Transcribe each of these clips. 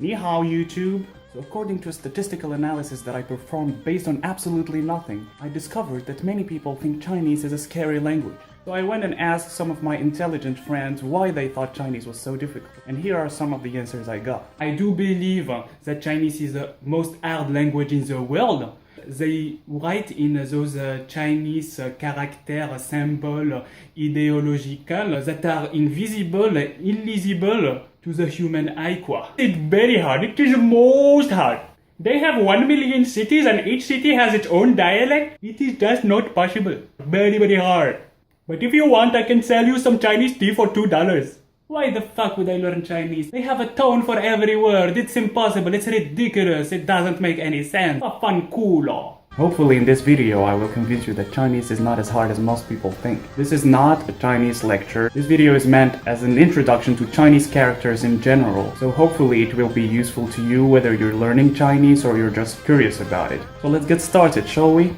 Ni hao, YouTube. So according to a statistical analysis that I performed based on absolutely nothing, I discovered that many people think Chinese is a scary language. So I went and asked some of my intelligent friends why they thought Chinese was so difficult. And here are some of the answers I got. I do believe that Chinese is the most hard language in the world. They write in those Chinese character symbol ideological that are invisible, illegible to the human eye. It's very hard. It is most hard. They have 1 million cities and each city has its own dialect. It is just not possible. Very hard. But if you want, I can sell you some Chinese tea for $2. Why the fuck would I learn Chinese? They have a tone for every word. It's impossible. It's ridiculous. It doesn't make any sense. A fun cool. Hopefully in this video I will convince you that Chinese is not as hard as most people think. This is not a Chinese lecture. This video is meant as an introduction to Chinese characters in general. So hopefully it will be useful to you whether you're learning Chinese or you're just curious about it. So let's get started, shall we?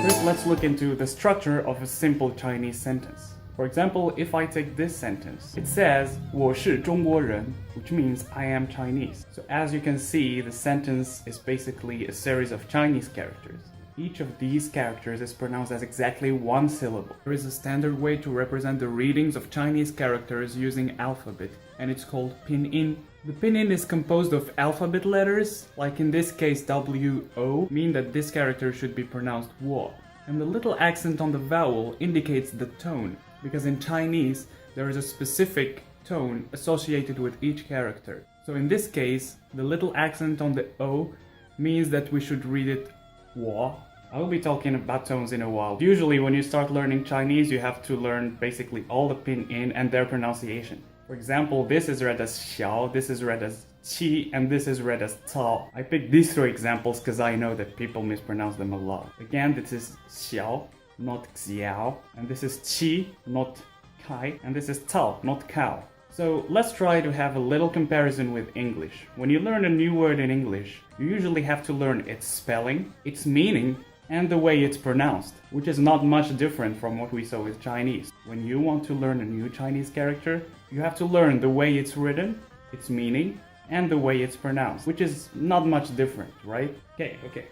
First, let's look into the structure of a simple Chinese sentence. For example, if I take this sentence, it says 我是中国人, which means I am Chinese. So as you can see, the sentence is basically a series of Chinese characters. Each of these characters is pronounced as exactly one syllable. There is a standard way to represent the readings of Chinese characters using alphabet, and it's called pinyin. The pinyin is composed of alphabet letters, like in this case W-O, mean that this character should be pronounced wo. And the little accent on the vowel indicates the tone, because in Chinese there is a specific tone associated with each character. So in this case, the little accent on the O means that we should read it wo. I will be talking about tones in a while. Usually when you start learning Chinese, you have to learn basically all the pinyin and their pronunciation. For example, this is read as xiao, this is read as qi, and this is read as cao. I picked these three examples because I know that people mispronounce them a lot. Again, this is xiao, not xiao, and this is qi, not kai, and this is cao, not cow. So let's try to have a little comparison with English. When you learn a new word in English, you usually have to learn its spelling, its meaning, and the way it's pronounced, which is not much different from what we saw with Chinese. When you want to learn a new Chinese character, you have to learn the way it's written, its meaning, and the way it's pronounced, which is not much different, right? Okay.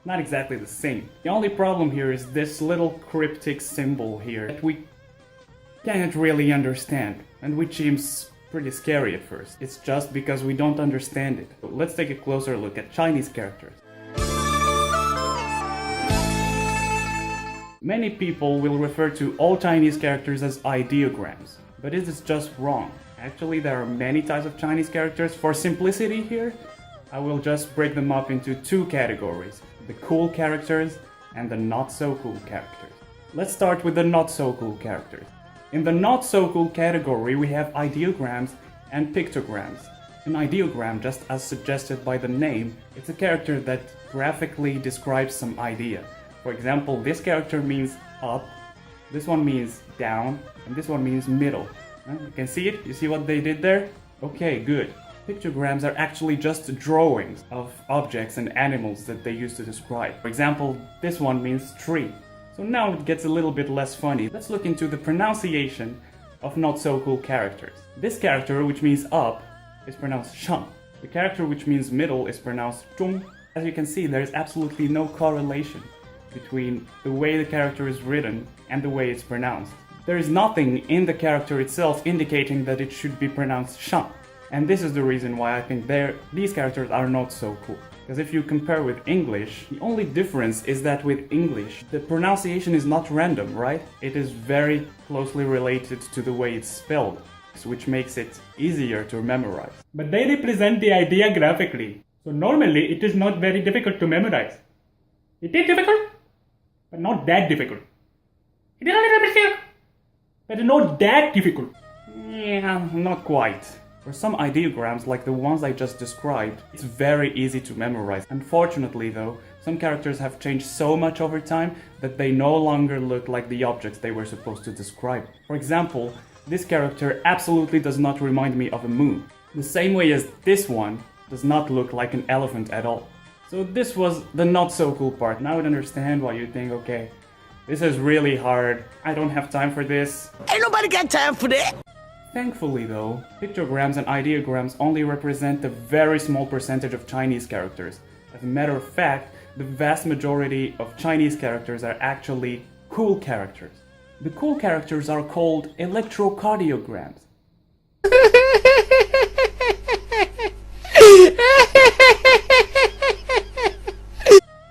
Not exactly the same. The only problem here is this little cryptic symbol here that we can't really understand, and which seems pretty scary at first. It's just because we don't understand it. So let's take a closer look at Chinese characters. Many people will refer to all Chinese characters as ideograms, but it is just wrong. Actually, there are many types of Chinese characters. For simplicity here, I will just break them up into two categories: the cool characters and the not so cool characters. Let's start with the not so cool characters. In the not so cool category, we have ideograms and pictograms. An ideogram, just as suggested by the name, it's a character that graphically describes some idea. For example, this character means up, this one means down, and this one means middle. You can see it? You see what they did there? Okay, good. Pictograms are actually just drawings of objects and animals that they use to describe. For example, this one means tree. So now it gets a little bit less funny. Let's look into the pronunciation of not so cool characters. This character, which means up, is pronounced shang. The character which means middle is pronounced zhong. As you can see, there is absolutely no correlation between the way the character is written and the way it's pronounced. There is nothing in the character itself indicating that it should be pronounced shang. And this is the reason why I think these characters are not so cool. Because if you compare with English, the only difference is that with English, the pronunciation is not random, right? It is very closely related to the way it's spelled, which makes it easier to memorize. But they represent the idea graphically. So normally it is not very difficult to memorize. It is difficult, but not that difficult. It is a little bit difficult, but not that difficult. Yeah, not quite. For some ideograms, like the ones I just described, it's very easy to memorize. Unfortunately though, some characters have changed so much over time that they no longer look like the objects they were supposed to describe. For example, this character absolutely does not remind me of a moon. The same way as this one does not look like an elephant at all. So this was the not so cool part. Now I understand why you think, okay, This is really hard. I don't have time for this. Ain't nobody got time for that. Thankfully though, pictograms and ideograms only represent a very small percentage of Chinese characters. As a matter of fact, the vast majority of Chinese characters are actually cool characters. The cool characters are called electrocardiograms.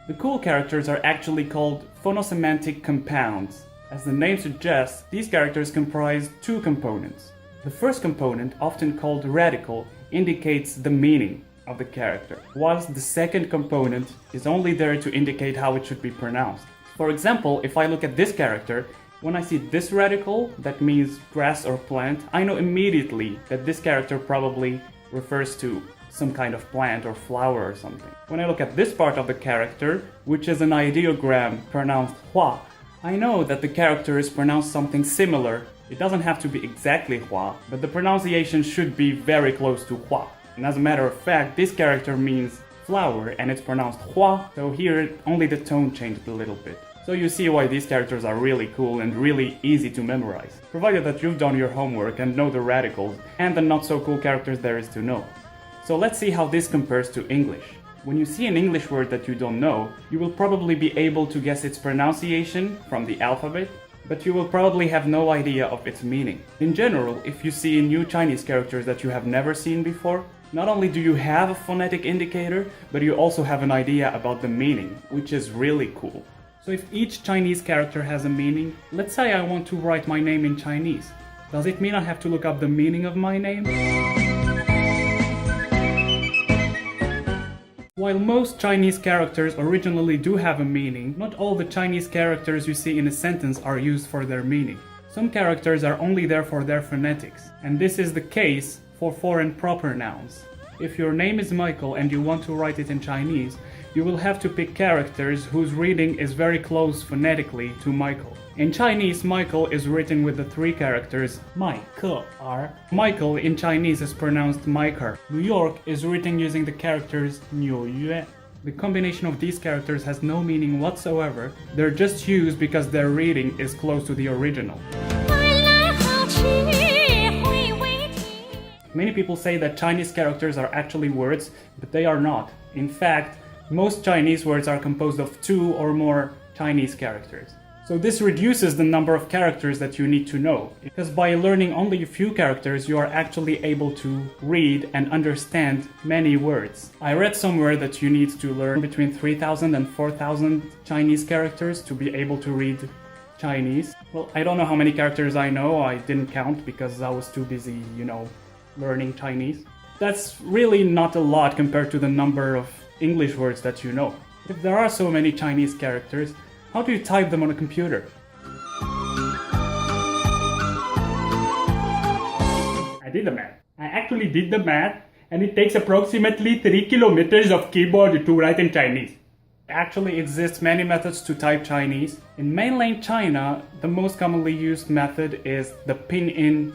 The cool characters are actually called phonosemantic compounds. As the name suggests, these characters comprise two components. The first component, often called radical, indicates the meaning of the character, whilst the second component is only there to indicate how it should be pronounced. For example, if I look at this character, when I see this radical, that means grass or plant, I know immediately that this character probably refers to some kind of plant or flower or something. When I look at this part of the character, which is an ideogram pronounced hua, I know that the character is pronounced something similar. It doesn't have to be exactly hua, but the pronunciation should be very close to hua. And as a matter of fact, this character means flower and it's pronounced hua, so here only the tone changed a little bit. So you see why these characters are really cool and really easy to memorize, provided that you've done your homework and know the radicals and the not so cool characters there is to know. So let's see how this compares to English. When you see an English word that you don't know, you will probably be able to guess its pronunciation from the alphabet, but you will probably have no idea of its meaning. In general, if you see new Chinese characters that you have never seen before, not only do you have a phonetic indicator, but you also have an idea about the meaning, which is really cool. So if each Chinese character has a meaning, let's say I want to write my name in Chinese. Does it mean I have to look up the meaning of my name? While most Chinese characters originally do have a meaning, not all the Chinese characters you see in a sentence are used for their meaning. Some characters are only there for their phonetics, and this is the case for foreign proper nouns. If your name is Michael and you want to write it in Chinese, you will have to pick characters whose reading is very close phonetically to Michael. In Chinese, Michael is written with the three characters Mai, Ke, Er. Michael in Chinese is pronounced Maiker. New York is written using the characters Niu Yue. The combination of these characters has no meaning whatsoever. They're just used because their reading is close to the original. Many people say that Chinese characters are actually words, but they are not. In fact, most Chinese words are composed of two or more Chinese characters. So this reduces the number of characters that you need to know, because by learning only a few characters, you are actually able to read and understand many words. I read somewhere that you need to learn between 3,000 and 4,000 Chinese characters to be able to read Chinese. Well, I don't know how many characters I know. I didn't count because I was too busy, learning Chinese. That's really not a lot compared to the number of English words that you know. If there are so many Chinese characters, how do you type them on a computer? I did the math. I actually did the math, and it takes approximately 3 kilometers of keyboard to write in Chinese. Actually exists many methods to type Chinese. In mainland China, the most commonly used method is the pinyin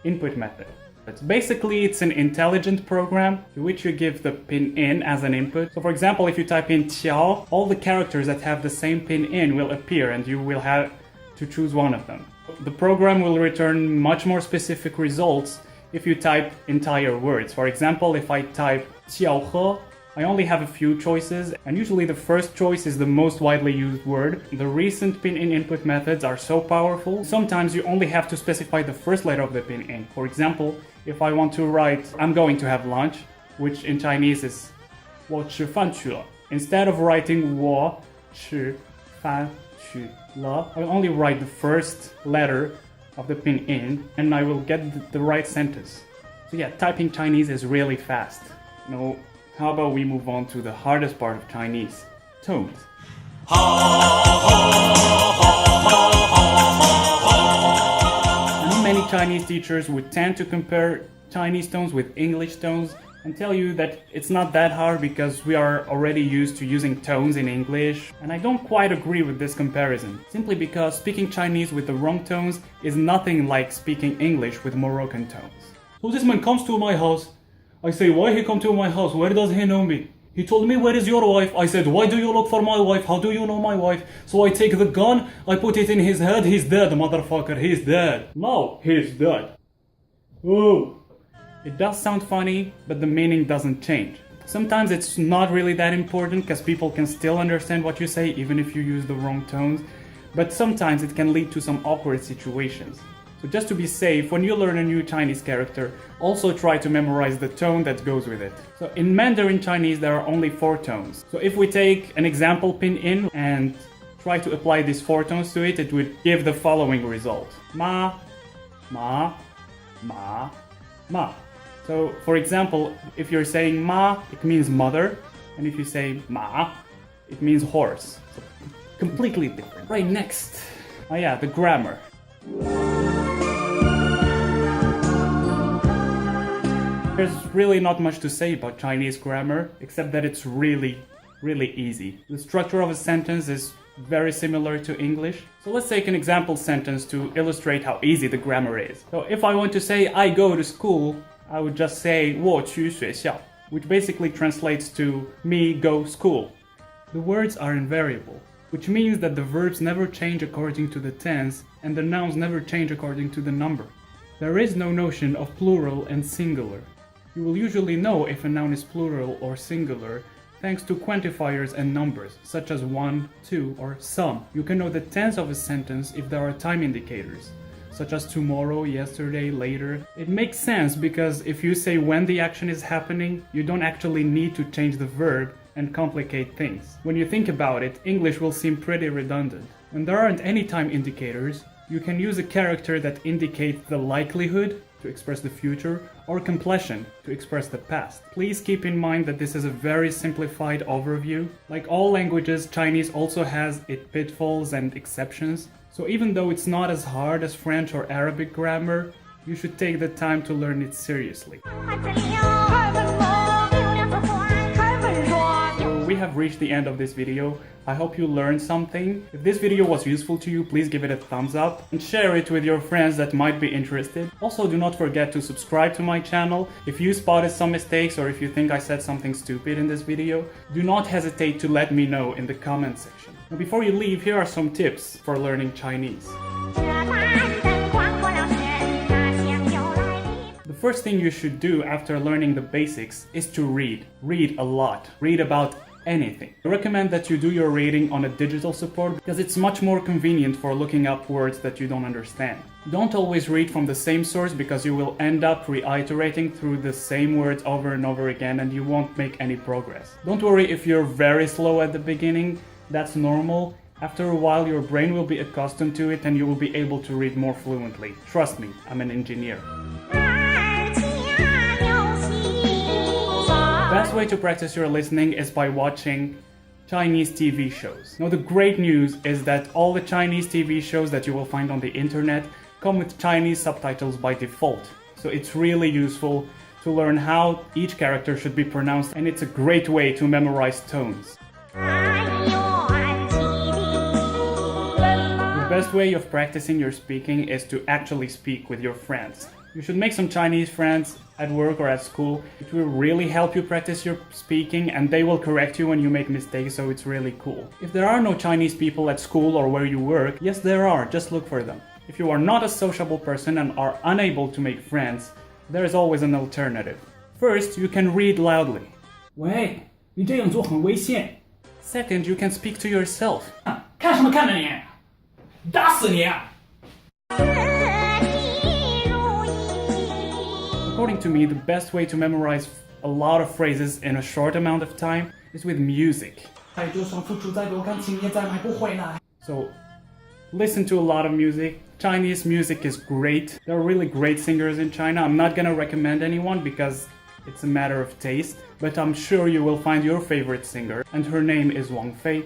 input method. It's an intelligent program to which you give the pinyin as an input. So for example, if you type in Qiao, all the characters that have the same pinyin will appear and you will have to choose one of them. The program will return much more specific results if you type entire words. For example, if I type Qiao He, I only have a few choices, and usually the first choice is the most widely used word. The recent pinyin input methods are so powerful, sometimes you only have to specify the first letter of the pinyin. For example, if I want to write I'm going to have lunch, which in Chinese is 我吃饭去了. Instead of writing 我吃饭去了, I only write the first letter of the pinyin and I will get the right sentence. So yeah, typing Chinese is really fast. How about we move on to the hardest part of Chinese, tones. I know many Chinese teachers would tend to compare Chinese tones with English tones and tell you that it's not that hard because we are already used to using tones in English, and I don't quite agree with this comparison, simply because speaking Chinese with the wrong tones is nothing like speaking English with Moroccan tones. So this man comes to my house. I say, why he come to my house? Where does he know me? He told me, where is your wife? I said, why do you look for my wife? How do you know my wife? So I take the gun, I put it in his head. He's dead, motherfucker. He's dead. No, he's dead. Oh. It does sound funny, but the meaning doesn't change. Sometimes it's not really that important because people can still understand what you say even if you use the wrong tones, but sometimes it can lead to some awkward situations. So just to be safe, when you learn a new Chinese character, also try to memorize the tone that goes with it. So in Mandarin Chinese there are only 4 tones. So if we take an example pinyin and try to apply these 4 tones to it, it would give the following result. Ma, ma, ma, ma. So, for example, if you're saying ma, it means mother, and if you say ma, it means horse. So, completely different. Right, next. Oh yeah, the grammar. There's really not much to say about Chinese grammar, except that it's really easy. The structure of a sentence is very similar to English. So let's take an example sentence to illustrate how easy the grammar is. So if I want to say I go to school, I would just say 我去学校, which basically translates to me go school. The words are invariable, which means that the verbs never change according to the tense and the nouns never change according to the number. There is no notion of plural and singular. You will usually know if a noun is plural or singular thanks to quantifiers and numbers, such as 1, 2, or some. You can know the tense of a sentence if there are time indicators, such as tomorrow, yesterday, later. It makes sense because if you say when the action is happening, you don't actually need to change the verb and complicate things. When you think about it, English will seem pretty redundant. When there aren't any time indicators, you can use a character that indicates the likelihood to express the future or completion to express the past. Please keep in mind that this is a very simplified overview. Like all languages, Chinese also has its pitfalls and exceptions. So even though it's not as hard as French or Arabic grammar, you should take the time to learn it seriously. So we have reached the end of this video. I hope you learned something. If this video was useful to you, please give it a thumbs up and share it with your friends that might be interested. Also, do not forget to subscribe to my channel. If you spotted some mistakes or if you think I said something stupid in this video, do not hesitate to let me know in the comment section. Now, before you leave, here are some tips for learning Chinese. The first thing you should do after learning the basics is to read. Read a lot. Read about anything. I recommend that you do your reading on a digital support because it's much more convenient for looking up words that you don't understand. Don't always read from the same source because you will end up reiterating through the same words over and over again and you won't make any progress. Don't worry if you're very slow at the beginning. That's normal. After a while your brain will be accustomed to it and you will be able to read more fluently. Trust me, I'm an engineer. The best way to practice your listening is by watching Chinese TV shows. Now the great news is that all the Chinese TV shows that you will find on the internet come with Chinese subtitles by default. So it's really useful to learn how each character should be pronounced and it's a great way to memorize tones. The best way of practicing your speaking is to actually speak with your friends. You should make some Chinese friends at work or at school. It will really help you practice your speaking and they will correct you when you make mistakes, so it's really cool. If there are no Chinese people at school or where you work, yes there are, just look for them. If you are not a sociable person and are unable to make friends, there is always an alternative. First, you can read loudly. 喂，你这样做很危险。 Second, you can speak to yourself. 看什么看着你？打死你！ According to me, the best way to memorize a lot of phrases in a short amount of time is with music. So, listen to a lot of music. Chinese music is great. There are really great singers in China. I'm not gonna recommend anyone because it's a matter of taste, but I'm sure you will find your favorite singer, and her name is Wang Fei.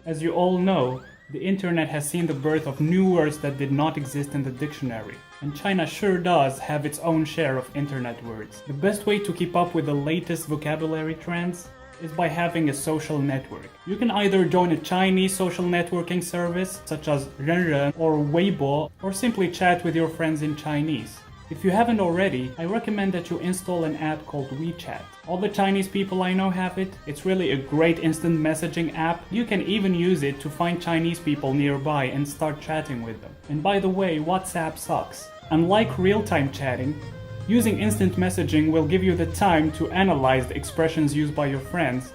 As you all know, the internet has seen the birth of new words that did not exist in the dictionary, and China sure does have its own share of internet words. The best way to keep up with the latest vocabulary trends is by having a social network. You can either join a Chinese social networking service such as Renren or Weibo, or simply chat with your friends in Chinese. If you haven't already, I recommend that you install an app called WeChat. All the Chinese people I know have it. It's really a great instant messaging app. You can even use it to find Chinese people nearby and start chatting with them. And by the way, WhatsApp sucks. Unlike real-time chatting, using instant messaging will give you the time to analyze the expressions used by your friends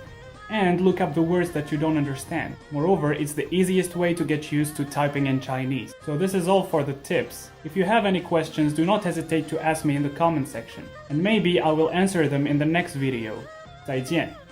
and look up the words that you don't understand. Moreover, it's the easiest way to get used to typing in Chinese. So this is all for the tips. If you have any questions, do not hesitate to ask me in the comment section, and maybe I will answer them in the next video. 再见.